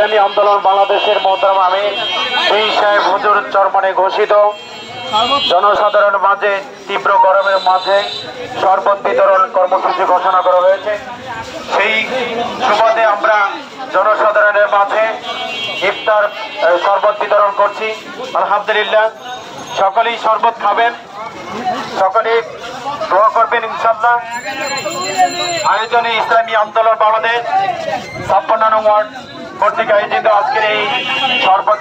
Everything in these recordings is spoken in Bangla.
ইসলামী আন্দোলন বাংলাদেশের মোহতারাম আমির এই সাহেব হুজুর চরমনে ঘোষিত জনসাধারণের মাঝে তীব্র গরমের মাঝে শরবত বিতরণ কর্মসূচি ঘোষণা করা হয়েছে। সেই সুবাদে আমরা জনসাধারণের মাঝে ইফতার শরবত বিতরণ করছি। আলহামদুলিল্লাহ, সকলেই শরবত খাবেন, সকলেই দোয়া করবেন ইনশাআল্লাহ। আয়োজনে ইসলামী আন্দোলন বাংলাদেশ 56 নং ওয়ার্ড কর্তৃক আয়োজিত আজকের এই শরবত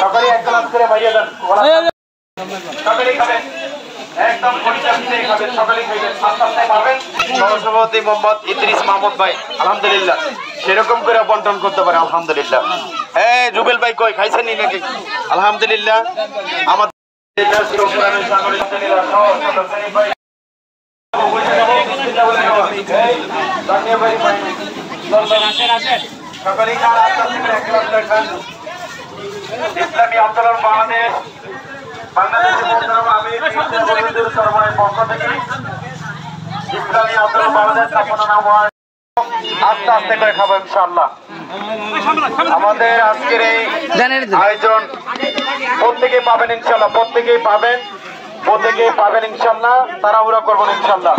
সকলেই এক গ্লাস করে বাইরে যান, সকলেই খাবেন, একদম সকলেই খাইবেন, আস্তে আস্তে পাবেন। সহসভাপতি মোহাম্মদ ইদ্রিস মাহমুদ ভাই আলহামদুলিল্লাহ সেরকম করে বন্টন করতে পারে আলহামদুলিল্লাহ। হ্যাঁ জুবেল ভাই কই খাইছেন নি নাকি? আলহামদুলিল্লাহ আমাদের ইসলামী আন্দোলন বাংলাদেশ বাংলাদেশের মোহতারাম আমির সরবরাহের পক্ষ থেকে ইসলামী আন্দোলন বাংলাদেশ 56 নং ওয়ার্ড আস্তে আস্তে করে খাবো ইনশাআল্লাহ। আমাদের আজকের এই আয়োজন প্রত্যেকেই পাবেন ইনশাআল্লাহ, প্রত্যেকেই পাবেন ইনশাআল্লাহ, তাড়াহুড়া করবেন ইনশাআল্লাহ।